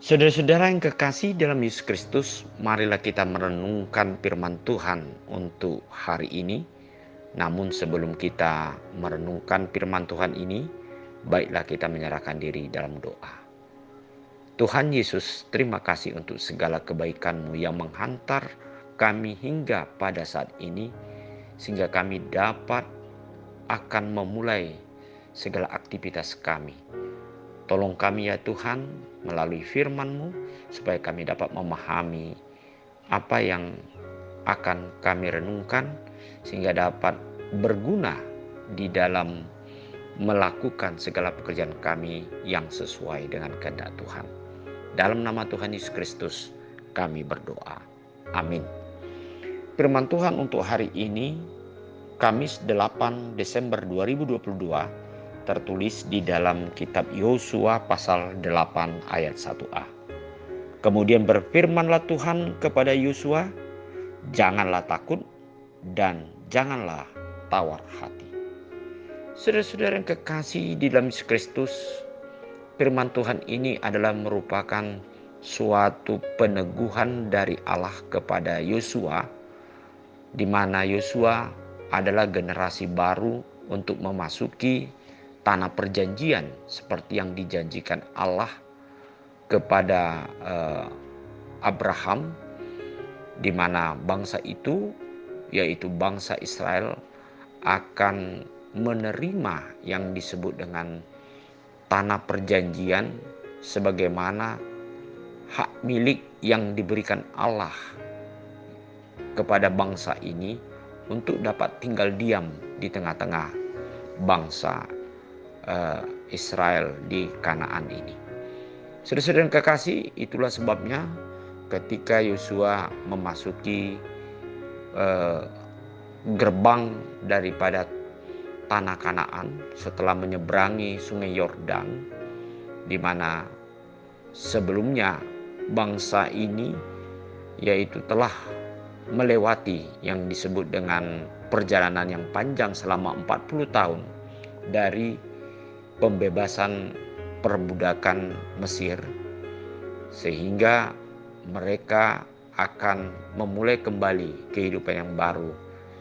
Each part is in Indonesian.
Saudara-saudara yang kekasih dalam Yesus Kristus, marilah kita merenungkan firman Tuhan untuk hari ini. Namun sebelum kita merenungkan firman Tuhan ini, baiklah kita menyerahkan diri dalam doa. Tuhan Yesus, terima kasih untuk segala kebaikan-Mu yang menghantar kami hingga pada saat ini, sehingga kami dapat akan memulai segala aktivitas kami. Tolong kami ya Tuhan melalui firman-Mu supaya kami dapat memahami apa yang akan kami renungkan sehingga dapat berguna di dalam melakukan segala pekerjaan kami yang sesuai dengan kehendak Tuhan. Dalam nama Tuhan Yesus Kristus kami berdoa. Amin. Firman Tuhan untuk hari ini Kamis 8 Desember 2022 tertulis di dalam kitab Yosua pasal 8 ayat 1a. Kemudian berfirmanlah Tuhan kepada Yosua, janganlah takut dan janganlah tawar hati. Saudara-saudara yang kekasih di dalam Yesus Kristus, firman Tuhan ini adalah merupakan suatu peneguhan dari Allah kepada Yosua, di mana Yosua adalah generasi baru untuk memasuki tanah perjanjian seperti yang dijanjikan Allah kepada Abraham, di mana bangsa itu yaitu bangsa Israel akan menerima yang disebut dengan tanah perjanjian sebagaimana hak milik yang diberikan Allah kepada bangsa ini untuk dapat tinggal diam di tengah-tengah bangsa Israel di Kanaan ini. Saudara-saudara yang kekasih, itulah sebabnya ketika Yosua memasuki gerbang daripada tanah Kanaan setelah menyeberangi sungai Yordan, di mana sebelumnya bangsa ini yaitu telah melewati yang disebut dengan perjalanan yang panjang selama 40 tahun dari pembebasan perbudakan Mesir, sehingga mereka akan memulai kembali kehidupan yang baru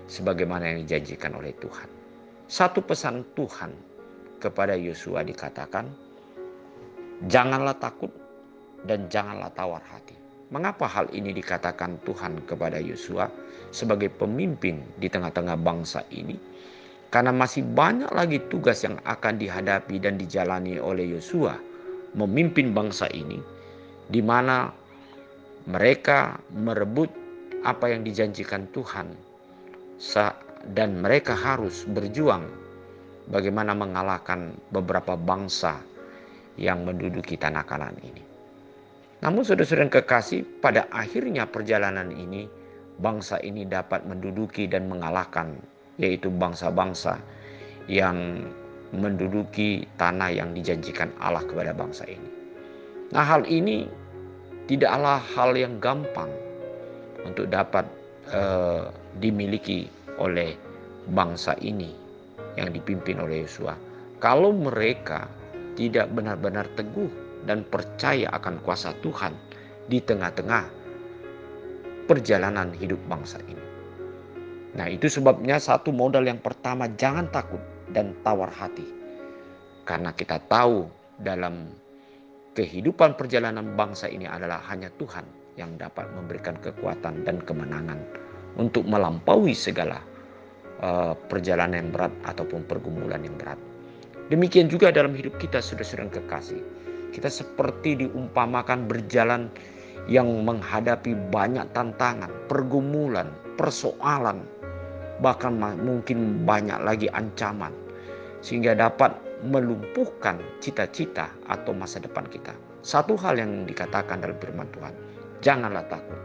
sebagaimana yang dijanjikan oleh Tuhan. Satu pesan Tuhan kepada Yosua dikatakan, janganlah takut dan janganlah tawar hati. Mengapa hal ini dikatakan Tuhan kepada Yosua sebagai pemimpin di tengah-tengah bangsa ini? Karena masih banyak lagi tugas yang akan dihadapi dan dijalani oleh Yosua memimpin bangsa ini, di mana mereka merebut apa yang dijanjikan Tuhan dan mereka harus berjuang bagaimana mengalahkan beberapa bangsa yang menduduki tanah Kanaan ini. Namun saudara-saudara yang kekasih, pada akhirnya perjalanan ini bangsa ini dapat menduduki dan mengalahkan yaitu bangsa-bangsa yang menduduki tanah yang dijanjikan Allah kepada bangsa ini. Nah, hal ini tidaklah hal yang gampang untuk dapat dimiliki oleh bangsa ini yang dipimpin oleh Yosua kalau mereka tidak benar-benar teguh dan percaya akan kuasa Tuhan di tengah-tengah perjalanan hidup bangsa ini. Nah, itu sebabnya satu modal yang pertama, jangan takut dan tawar hati. Karena kita tahu dalam kehidupan perjalanan bangsa ini adalah hanya Tuhan yang dapat memberikan kekuatan dan kemenangan untuk melampaui segala perjalanan yang berat ataupun pergumulan yang berat. Demikian juga dalam hidup kita, saudara-saudara yang kekasih. Kita seperti diumpamakan berjalan yang menghadapi banyak tantangan, pergumulan, persoalan, bahkan mungkin banyak lagi ancaman, sehingga dapat melumpuhkan cita-cita atau masa depan kita. Satu hal yang dikatakan dalam firman Tuhan, janganlah takut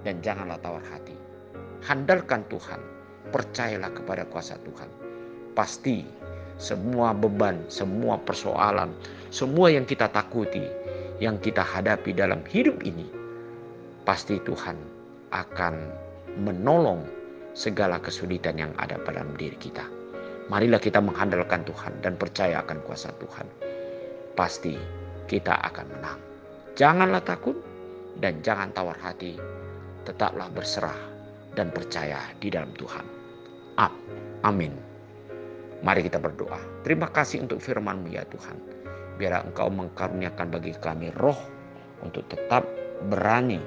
dan janganlah tawar hati. Handalkan Tuhan, percayalah kepada kuasa Tuhan. Pasti semua beban, semua persoalan, semua yang kita takuti, yang kita hadapi dalam hidup ini, pasti Tuhan akan menolong segala kesulitan yang ada dalam diri kita. Marilah kita mengandalkan Tuhan dan percaya akan kuasa Tuhan. Pasti kita akan menang. Janganlah takut dan jangan tawar hati. Tetaplah berserah dan percaya di dalam Tuhan. Amin. Mari kita berdoa. Terima kasih untuk firman-Mu ya Tuhan. Biarlah Engkau mengkaruniakan bagi kami roh untuk tetap berani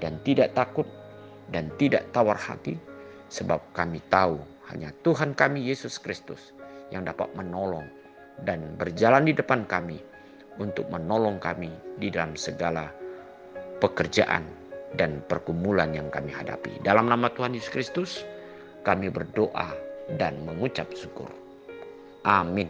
dan tidak takut dan tidak tawar hati. Sebab kami tahu hanya Tuhan kami Yesus Kristus yang dapat menolong dan berjalan di depan kami untuk menolong kami di dalam segala pekerjaan dan pergumulan yang kami hadapi. Dalam nama Tuhan Yesus Kristus kami berdoa dan mengucap syukur. Amin.